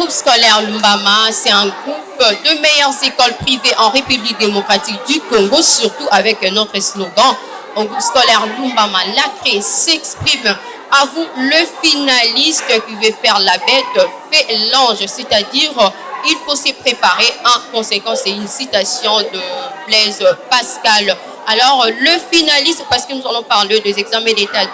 groupe scolaire Lumbama, c'est un groupe de meilleures écoles privées en République démocratique du Congo, surtout avec notre slogan. Un groupe scolaire Lumbama, la clé s'exprime. À vous, le finaliste qui veut faire la bête fait l'ange, c'est-à-dire il faut se préparer. En conséquence, c'est une citation de Blaise Pascal. Alors, le finaliste, parce que nous allons parler des examens d'État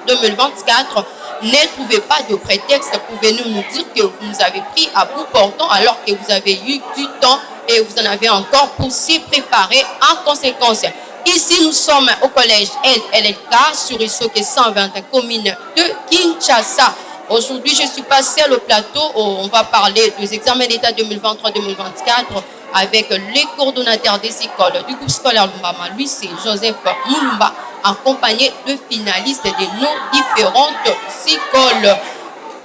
2023-2024, ne trouvez pas de prétexte. Pouvez-nous nous dire que vous nous avez pris à bout portant alors que vous avez eu du temps et vous en avez encore pour s'y préparer en conséquence. Ici, nous sommes au collège LLK sur Isoke 120, commune de Kinshasa. Aujourd'hui, je suis passé au plateau où on va parler des examens d'État 2023-2024 avec les coordonnateurs des écoles du groupe scolaire Lumbama. Lui, c'est Joseph Moulumba, accompagné de finalistes de nos différentes écoles.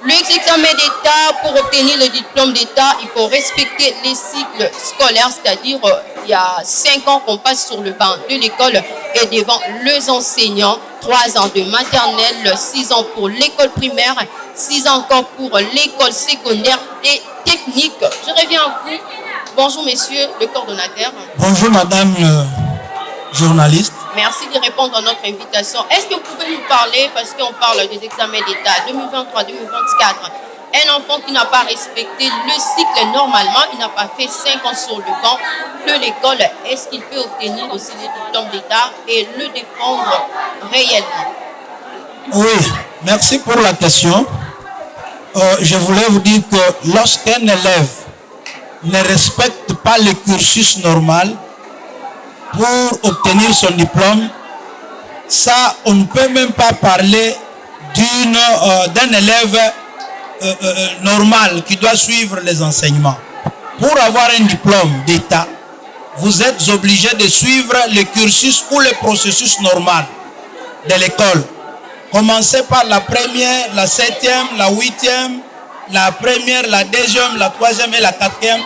L'examen d'État, pour obtenir le diplôme d'État, il faut respecter les cycles scolaires, c'est-à-dire il y a 5 ans qu'on passe sur le banc de l'école et devant les enseignants, 3 ans de maternelle, 6 ans pour l'école primaire, 6 ans encore pour l'école secondaire et technique. Je reviens à vous. Bonjour monsieur le coordonnateur. Bonjour madame journaliste. Merci de répondre à notre invitation. Est-ce que vous pouvez nous parler, parce qu'on parle des examens d'État 2023-2024, un enfant qui n'a pas respecté le cycle normalement, il n'a pas fait 5 ans sur le banc de l'école, est-ce qu'il peut obtenir aussi le diplôme d'État et le défendre réellement? Oui, merci pour la question. Je voulais vous dire que lorsqu'un élève ne respecte pas le cursus normal pour obtenir son diplôme, ça, on ne peut même pas parler d'un élève normal qui doit suivre les enseignements. Pour avoir un diplôme d'État, vous êtes obligé de suivre le cursus ou le processus normal de l'école. Commencez par la première, la 7e, la 8e, la première, la 2e, la 3e et la 4e.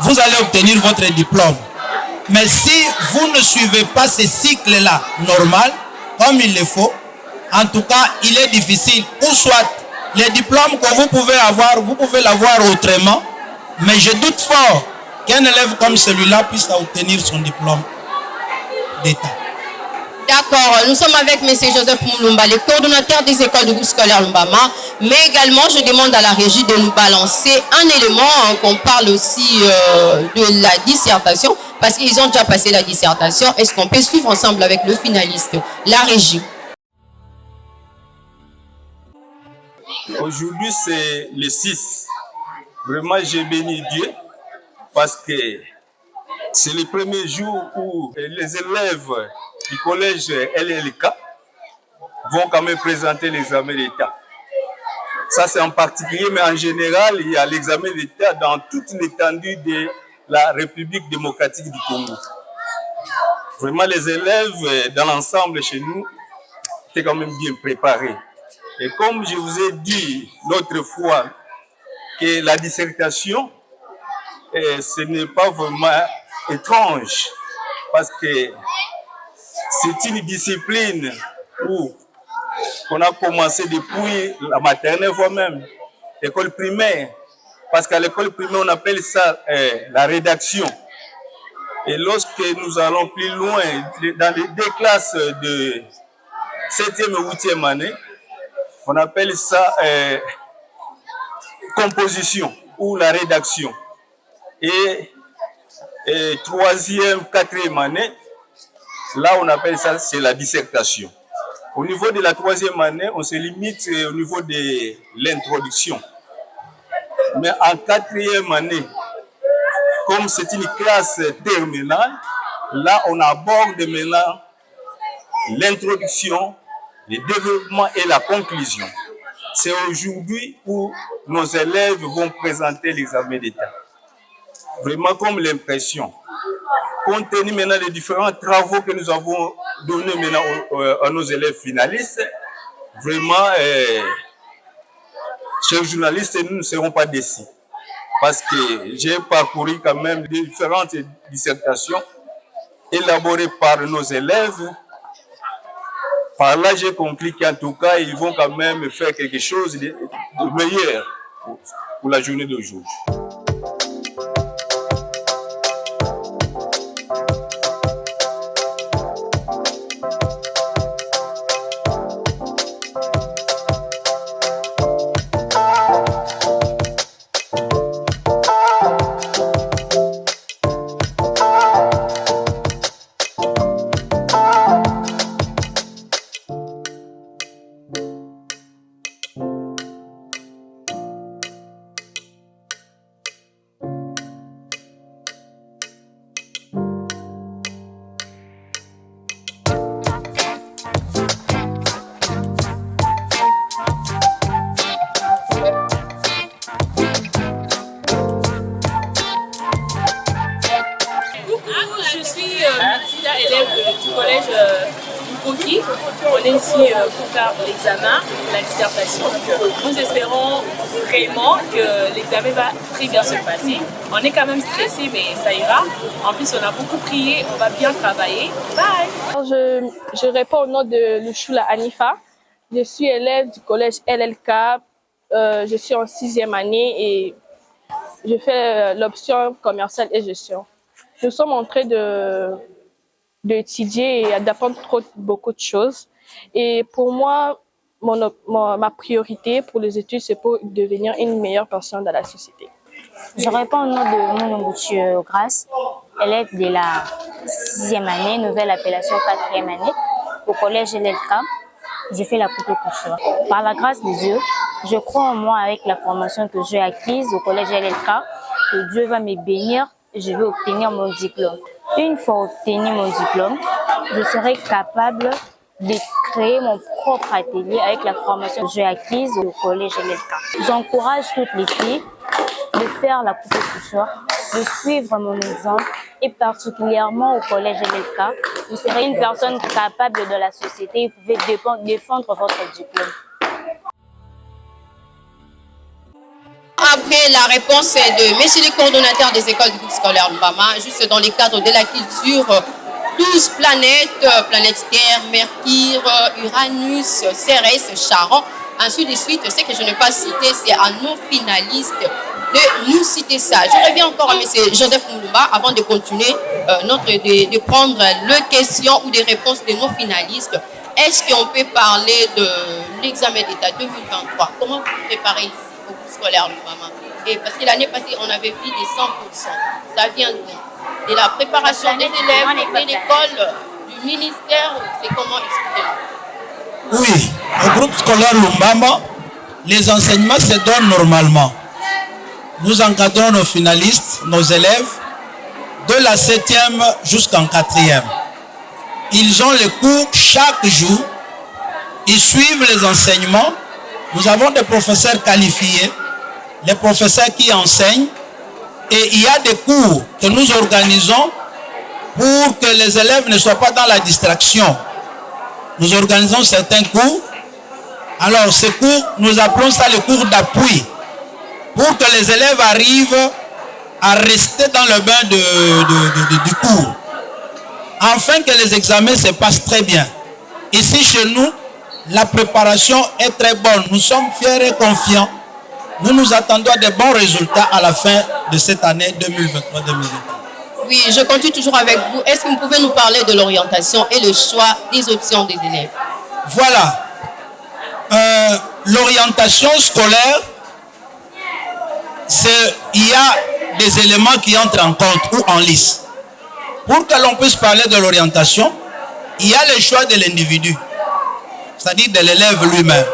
Vous allez obtenir votre diplôme. Mais si vous ne suivez pas ce cycle-là normal, comme il le faut, en tout cas, il est difficile. Ou soit, les diplômes que vous pouvez avoir, vous pouvez l'avoir autrement. Mais je doute fort qu'un élève comme celui-là puisse obtenir son diplôme d'État. D'accord, nous sommes avec M. Joseph Moulumba, le coordonnateur des écoles du groupe scolaire Lumbama. Mais également, je demande à la régie de nous balancer un élément qu'on parle aussi de la dissertation, parce qu'ils ont déjà passé la dissertation. Est-ce qu'on peut suivre ensemble avec le finaliste, la régie? Aujourd'hui, c'est le 6. Vraiment, j'ai béni Dieu parce que c'est le premier jour où les élèves du collège LLK vont quand même présenter l'examen d'État. Ça, c'est en particulier, mais en général, il y a l'examen d'État dans toute l'étendue de la République démocratique du Congo. Vraiment, les élèves, dans l'ensemble chez nous, étaient quand même bien préparés. Et comme je vous ai dit l'autre fois, que la dissertation, ce n'est pas vraiment étrange, parce que c'est une discipline où on a commencé depuis la maternelle, voire même l'école primaire, parce qu'à l'école primaire, on appelle ça la rédaction. Et lorsque nous allons plus loin, dans les 2 classes de 7e et 8e année, on appelle ça composition ou la rédaction. Et 3e, 4e année, là on appelle ça c'est la dissertation. Au niveau de la 3e année, on se limite au niveau de l'introduction. Mais en 4e année, comme c'est une classe terminale, là on aborde maintenant l'introduction, le développement et la conclusion. C'est aujourd'hui où nos élèves vont présenter l'examen d'État. Vraiment comme l'impression, compte tenu maintenant des différents travaux que nous avons donnés maintenant à nos élèves finalistes, vraiment, chers journalistes, nous ne serons pas déçus. Parce que j'ai parcouru quand même différentes dissertations élaborées par nos élèves. Par là, j'ai compris qu'en tout cas, ils vont quand même faire quelque chose de meilleur pour la journée d'aujourd'hui. Du collège Koki. On est ici pour faire l'examen, la dissertation. Nous espérons vraiment que l'examen va très bien se passer. On est quand même stressé, mais ça ira. En plus, on a beaucoup prié, on va bien travailler. Bye! Alors, je réponds au nom de Luchula Anifa. Je suis élève du collège LLK. Je suis en 6e année et je fais l'option commerciale et gestion. Nous sommes en train d'étudier et d'apprendre beaucoup de choses. Et pour moi, ma priorité pour les études, c'est pour devenir une meilleure personne dans la société. Je réponds au nom de Mounoubuchi Grace, élève de la 6e année, nouvelle appellation 4e année, au collège LLK. J'ai fait la coupe couture. Par la grâce de Dieu, je crois en moi avec la formation que j'ai acquise au collège LLK, que Dieu va me bénir et je vais obtenir mon diplôme. Une fois obtenu mon diplôme, je serai capable de créer mon propre atelier avec la formation que j'ai acquise au collège LLK. J'encourage toutes les filles de faire la coupe couture, de suivre mon exemple et particulièrement au collège LLK. Vous serez une personne capable de la société et vous pouvez défendre votre diplôme. Après la réponse de messieurs les coordonnateurs des écoles du groupe scolaire Lumbama, juste dans le cadre de la culture, 12 planètes, planète Terre, Mercure, Uranus, Cérès, Charon, ainsi de suite. Ce que je n'ai pas cité, c'est à nos finalistes de nous citer ça. Je reviens encore à M. Joseph Moulumba avant de continuer de prendre les questions ou des réponses de nos finalistes. Est-ce qu'on peut parler de l'examen d'État 2023? Comment vous préparez ici au groupe scolaire Lumbama? Et parce que l'année passée, on avait pris des 100%. Ça vient de la préparation des élèves, de l'école, du ministère. C'est comment expliquer? Oui, au groupe scolaire Lumbama, les enseignements se donnent normalement. Nous encadrons nos finalistes, nos élèves, de la 7e jusqu'en 4e. Ils ont les cours chaque jour. Ils suivent les enseignements. Nous avons des professeurs qualifiés, les professeurs qui enseignent. Et il y a des cours que nous organisons pour que les élèves ne soient pas dans la distraction. Nous organisons certains cours. Alors, ces cours, nous appelons ça les cours d'appui, pour que les élèves arrivent à rester dans le bain du cours, afin que les examens se passent très bien. Ici, chez nous, la préparation est très bonne. Nous sommes fiers et confiants. Nous nous attendons à de bons résultats à la fin de cette année 2023-2024. Oui, je continue toujours avec vous. Est-ce que vous pouvez nous parler de l'orientation et le choix des options des élèves? Voilà. L'orientation scolaire, il y a des éléments qui entrent en compte ou en lice. Pour que l'on puisse parler de l'orientation, il y a le choix de l'individu, c'est-à-dire de l'élève lui-même.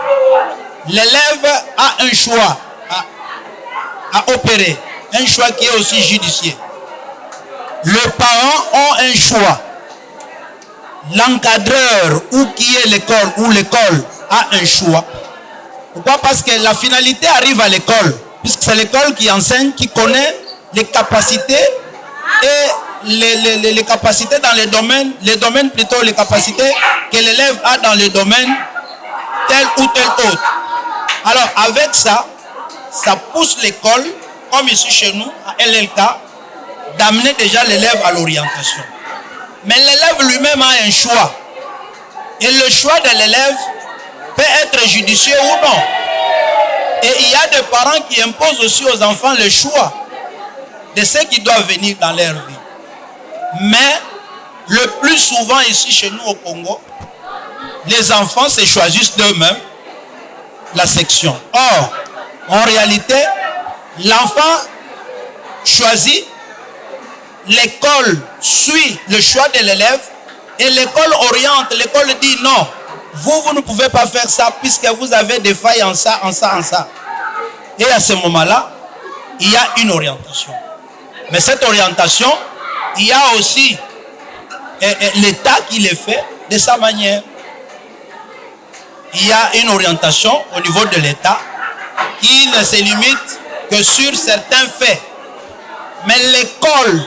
L'élève a un choix à opérer, un choix qui est aussi judicieux. Les parents ont un choix. L'encadreur ou qui est l'école ou l'école a un choix. Pourquoi? Parce que la finalité arrive à l'école, puisque c'est l'école qui enseigne, qui connaît les capacités et les capacités dans les domaines plutôt, les capacités que l'élève a dans les domaines tel ou tel autre. Alors avec ça, ça pousse l'école, comme ici chez nous, à LLK, d'amener déjà l'élève à l'orientation. Mais l'élève lui-même a un choix. Et le choix de l'élève peut être judicieux ou non. Et il y a des parents qui imposent aussi aux enfants le choix de ce qui doit venir dans leur vie. Mais le plus souvent ici chez nous au Congo, les enfants se choisissent d'eux-mêmes la section. Or, en réalité, l'enfant choisit, l'école suit le choix de l'élève et l'école oriente, l'école dit non, vous ne pouvez pas faire ça puisque vous avez des failles en ça, en ça, en ça. Et à ce moment-là, il y a une orientation. Mais cette orientation, il y a aussi l'État qui le fait de sa manière. Il y a une orientation au niveau de l'État qui ne se limite que sur certains faits. Mais l'école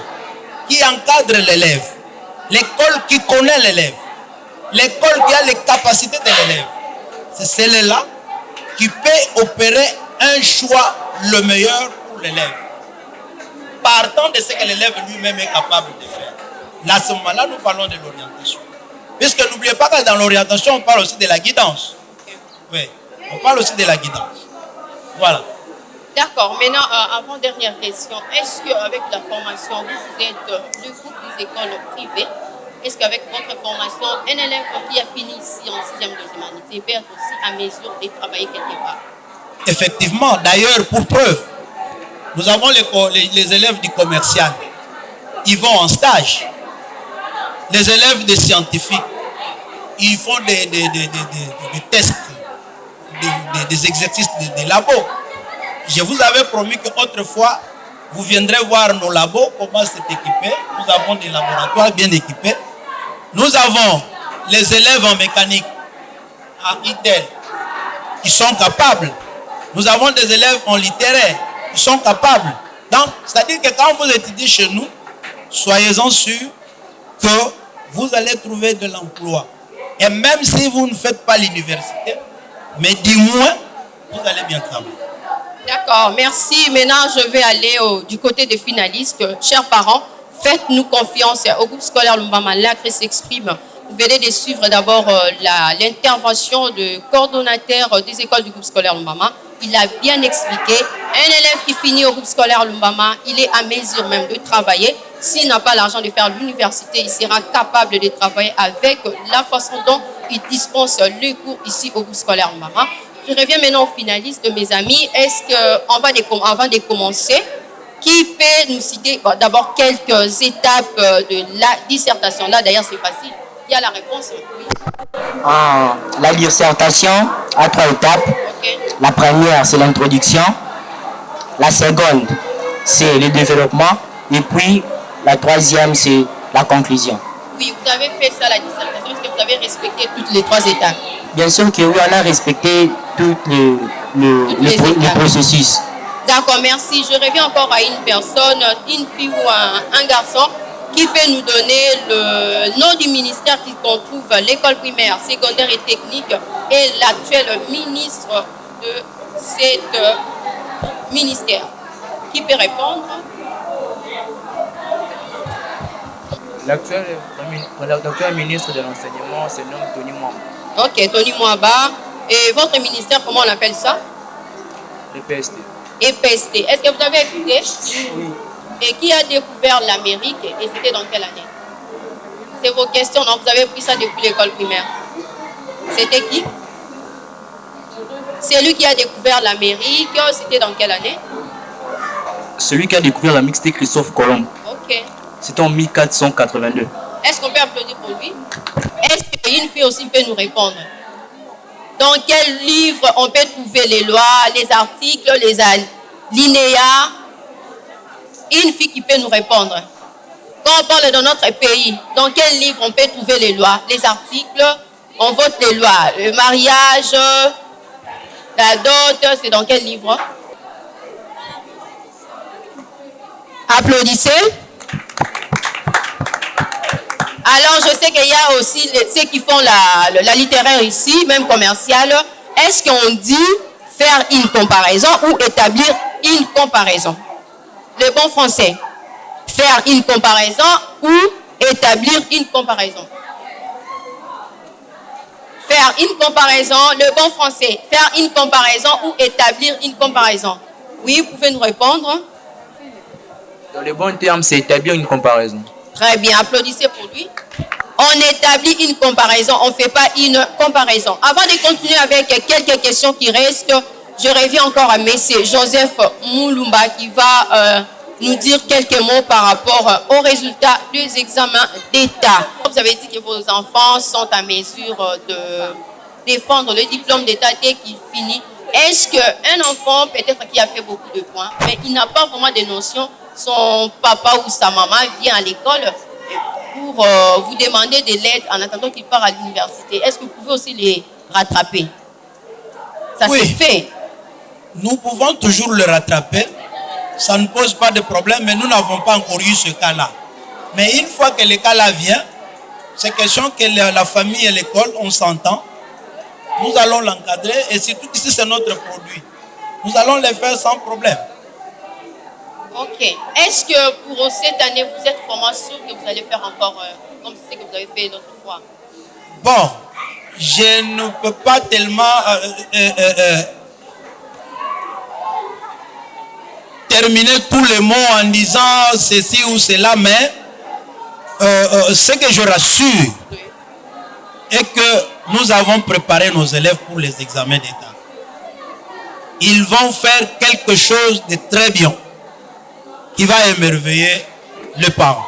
qui encadre l'élève, l'école qui connaît l'élève, l'école qui a les capacités de l'élève, c'est celle-là qui peut opérer un choix le meilleur pour l'élève, partant de ce que l'élève lui-même est capable de faire. Là, à ce moment-là, nous parlons de l'orientation. Puisque n'oubliez pas que dans l'orientation, on parle aussi de la guidance. Oui, on parle aussi de la guidance. Voilà. D'accord. Maintenant, avant-dernière question. Est-ce qu'avec la formation, vous êtes du groupe des écoles privées? Est-ce qu'avec votre formation, un élève qui a fini ici en 6e de humanité peut être aussi à mesure de travailler quelque part? Effectivement. D'ailleurs, pour preuve, nous avons les élèves du commercial. Ils vont en stage. Les élèves des scientifiques, ils font des tests, des exercices de labo. Je vous avais promis qu'autrefois, vous viendrez voir nos labos, comment c'est équipé. Nous avons des laboratoires bien équipés. Nous avons les élèves en mécanique, à ITEL, qui sont capables. Nous avons des élèves en littéraire, qui sont capables. Donc, c'est-à-dire que quand vous étudiez chez nous, soyez-en sûrs que vous allez trouver de l'emploi. Et même si vous ne faites pas l'université, mais du moins, vous allez bien travailler. D'accord, merci. Maintenant, je vais aller du côté des finalistes. Chers parents, faites-nous confiance au groupe scolaire Lumbama. L'ACRE s'exprime. Vous venez de suivre d'abord l'intervention du coordonnateur des écoles du groupe scolaire Lumbama. Il a bien expliqué. Un élève qui finit au groupe scolaire Lumbama, il est à mesure même de travailler. S'il n'a pas l'argent de faire l'université, il sera capable de travailler avec la façon dont il dispense les cours ici au groupe scolaire Lumbama. Je reviens maintenant aux finalistes, mes amis. Est-ce qu'avant de commencer, qui peut nous citer d'abord quelques étapes de la dissertation? Là, d'ailleurs, c'est facile. Il y a la réponse. Oui. La dissertation a 3 étapes. Okay. La première, c'est l'introduction. La seconde, c'est le développement. Et puis, la troisième, c'est la conclusion. Oui, vous avez fait ça, la dissertation. Est-ce que vous avez respecté toutes les 3 étapes? Bien sûr que oui, on a respecté tout le processus. D'accord, merci. Je reviens encore à une personne, une fille ou un garçon qui peut nous donner le nom du ministère qui trouve l'école primaire, secondaire et technique et l'actuel ministre de cet ministère. Qui peut répondre? L'actuel ministre de l'enseignement se nomme Tony Mwamba. Ok, Tony Mwamba. Et votre ministère, comment on appelle ça? EPST. EPST. Est-ce que vous avez écouté? Oui. Et qui a découvert l'Amérique et c'était dans quelle année? C'est vos questions, donc vous avez pris ça depuis l'école primaire. C'était qui? C'est lui qui a découvert l'Amérique, c'était dans quelle année? Celui qui a découvert l'Amérique, c'était Christophe Colomb. Ok. C'était en 1482. Est-ce qu'on peut applaudir pour lui? Est-ce qu'une fille aussi peut nous répondre? Dans quel livre on peut trouver les lois, les articles, les alinéas? Une fille qui peut nous répondre. Quand on parle de notre pays, dans quel livre on peut trouver les lois, les articles? On vote les lois. Le mariage, la dot, c'est dans quel livre? Applaudissez. Alors, je sais qu'il y a aussi ceux qui font la littéraire ici, même commerciale. Est-ce qu'on dit faire une comparaison ou établir une comparaison? Le bon français. Faire une comparaison ou établir une comparaison. Faire une comparaison, le bon français. Faire une comparaison ou établir une comparaison. Oui, vous pouvez nous répondre. Dans les bons termes, c'est établir une comparaison. Très bien, applaudissez pour lui. On établit une comparaison, on ne fait pas une comparaison. Avant de continuer avec quelques questions qui restent, je reviens encore à M. Joseph Moulumba qui va nous dire quelques mots par rapport aux résultats des examens d'État. Vous avez dit que vos enfants sont à mesure de défendre le diplôme d'État dès qu'il finit. Est-ce qu'un enfant, peut-être qui a fait beaucoup de points, mais il n'a pas vraiment de notions, son papa ou sa maman vient à l'école pour vous demander de l'aide en attendant qu'il part à l'université. Est-ce que vous pouvez aussi les rattraper? Ça Oui. se fait. Nous pouvons toujours le rattraper. Ça ne pose pas de problème, mais nous n'avons pas encore eu ce cas-là. Mais une fois que le cas-là vient, c'est question que la famille et l'école, on s'entend. Nous allons l'encadrer et surtout ici c'est notre produit. Nous allons le faire sans problème. Ok. Est-ce que pour cette année, vous êtes vraiment sûr que vous allez faire encore comme c'est que vous avez fait l'autre fois? Bon, je ne peux pas tellement terminer tous les mots en disant ceci ou cela, mais ce que je rassure est que nous avons préparé nos élèves pour les examens d'État. Ils vont faire quelque chose de très bien qui va émerveiller le parent.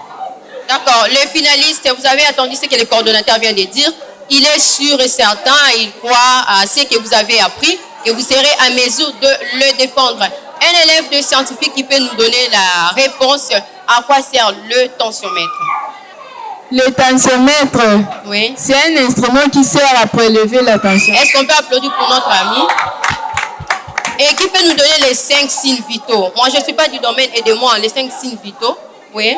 D'accord. Les finalistes, vous avez attendu ce que le coordonnateur vient de dire. Il est sûr et certain, il croit à ce que vous avez appris et vous serez à mesure de le défendre. Un élève de scientifique qui peut nous donner la réponse à quoi sert le tensiomètre? Le tensiomètre, Oui. c'est un instrument qui sert à prélever la tension. Est-ce qu'on peut applaudir pour notre ami? Et qui peut nous donner les 5 signes vitaux? Moi, je ne suis pas du domaine, aidez-moi, les 5 signes vitaux. Oui.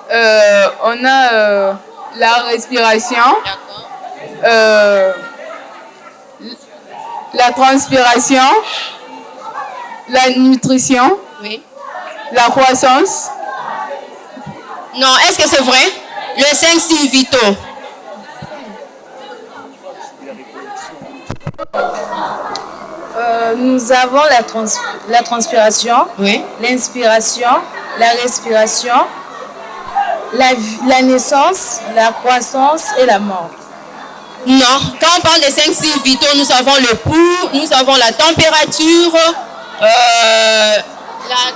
On a la respiration, D'accord. la transpiration, la nutrition, Oui. la croissance. Non, est-ce que c'est vrai? Les 5 signes vitaux. Nous avons la transpiration, Oui. l'inspiration, la respiration, la naissance, la croissance et la mort. Non, quand on parle des 5 signes vitaux, nous avons le pouls, nous avons la température, la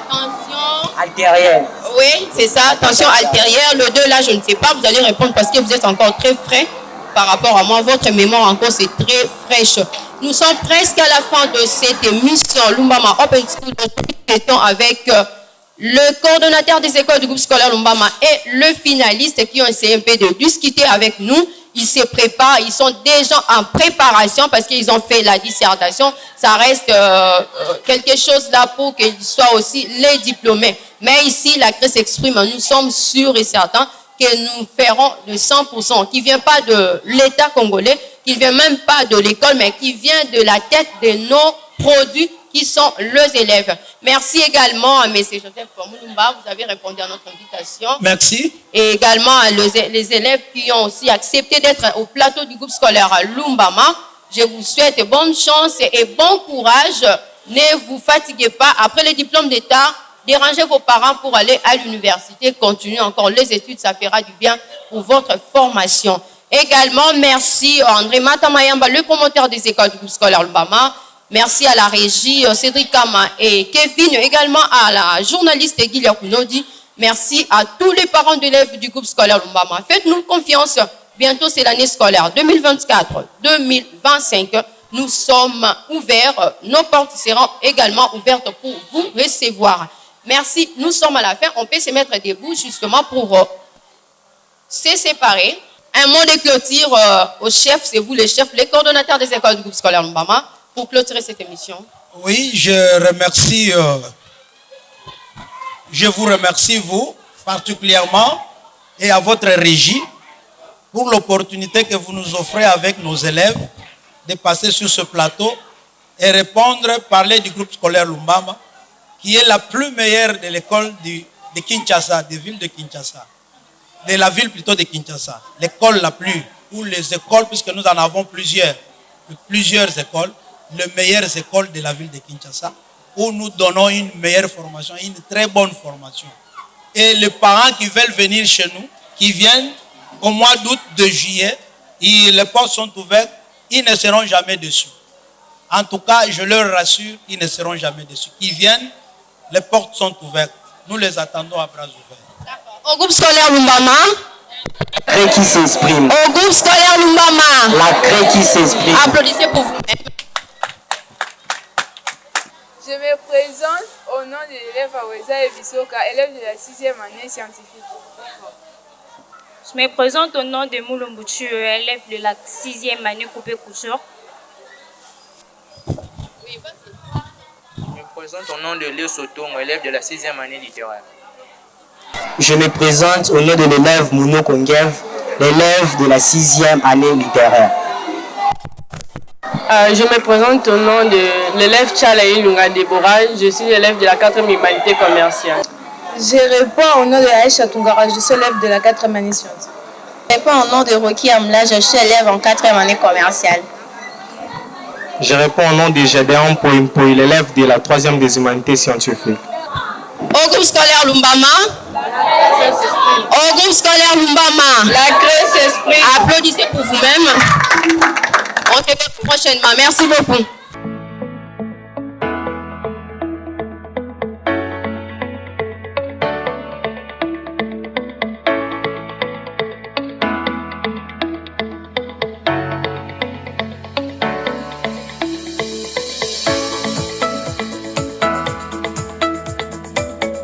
tension Artérielle. Oui, c'est ça, tension artérielle. Le 2, là, je ne sais pas, vous allez répondre parce que vous êtes encore très frais par rapport à moi. Votre mémoire encore, c'est très fraîche. Nous sommes presque à la fin de cette émission Lumbama Open School. Nous étions avec le coordonnateur des écoles du groupe scolaire Lumbama et le finaliste qui ont un CMP de discuter avec nous. Ils se préparent, ils sont déjà en préparation parce qu'ils ont fait la dissertation. Ça reste quelque chose là pour qu'ils soient aussi les diplômés. Mais ici, la CRE s'exprime, nous sommes sûrs et certains que nous ferons de 100%, qui ne vient pas de l'État congolais, qui ne vient même pas de l'école, mais qui vient de la tête de nos produits qui sont les élèves. Merci également à M. Joseph Moulumba, vous avez répondu à notre invitation. Merci. Et également à les élèves qui ont aussi accepté d'être au plateau du groupe scolaire à Lumbama. Je vous souhaite bonne chance et bon courage. Ne vous fatiguez pas. Après le diplôme d'État, dérangez vos parents pour aller à l'université. Continuez encore les études, ça fera du bien pour votre formation. Également, merci à André Matamayamba, le promoteur des écoles du groupe scolaire Lumbama. Merci à la régie Cédric Kama et Kevin, également à la journaliste Guilia Kounodi. Merci à tous les parents d'élèves du groupe scolaire Lumbama. Faites-nous confiance. Bientôt, c'est l'année scolaire 2024-2025. Nous sommes ouverts. Nos portes seront également ouvertes pour vous recevoir. Merci. Nous sommes à la fin. On peut se mettre debout justement pour se séparer. Un mot de clôture au chef, c'est vous les chefs, les coordonnateurs des écoles du groupe scolaire Lumbama, pour clôturer cette émission. Oui, je vous remercie, vous, particulièrement, et à votre régie, pour l'opportunité que vous nous offrez avec nos élèves de passer sur ce plateau et répondre, parler du groupe scolaire Lumbama, qui est la plus meilleure de l'école de Kinshasa, de la ville plutôt de Kinshasa, l'école la plus où les écoles, puisque nous en avons plusieurs écoles, les meilleures écoles de la ville de Kinshasa, où nous donnons une meilleure formation, une très bonne formation. Et les parents qui veulent venir chez nous, qui viennent au mois d'août, de juillet, les portes sont ouvertes, ils ne seront jamais déçus. En tout cas, je leur rassure, ils ne seront jamais déçus. Ils viennent, les portes sont ouvertes. Nous les attendons à bras ouverts. Au groupe scolaire Lumbama. La craie qui s'exprime. Au groupe scolaire Lumbama. La craie qui s'exprime. Applaudissez pour vous. Je me présente au nom de l'élève Aweza Ebisoka, élève de la 6e année scientifique. Je me présente au nom de Moulumbuchu, élève de la 6e année coupé couture. Je me présente au nom de Léo Sotongo, élève de la 6e année littéraire. Je me présente au nom de l'élève Mouno Kongev, l'élève de la 6e année littéraire. Je me présente au nom de l'élève Tchalaï Lunga Déborah, je suis élève de la 4e humanité commerciale. Je réponds au nom de Aïcha Tungara, je suis élève de la 4e année scientifique. Je réponds au nom de Rocky Amla, je suis élève en 4e année commerciale. Je réponds au nom de Gédéon Poimpoy, l'élève de la 3e des humanités scientifiques. Au groupe scolaire Lumbama. Au groupe scolaire Lumbama. La craie s'exprime. Applaudissez pour vous-même. On se verra prochainement. Merci beaucoup.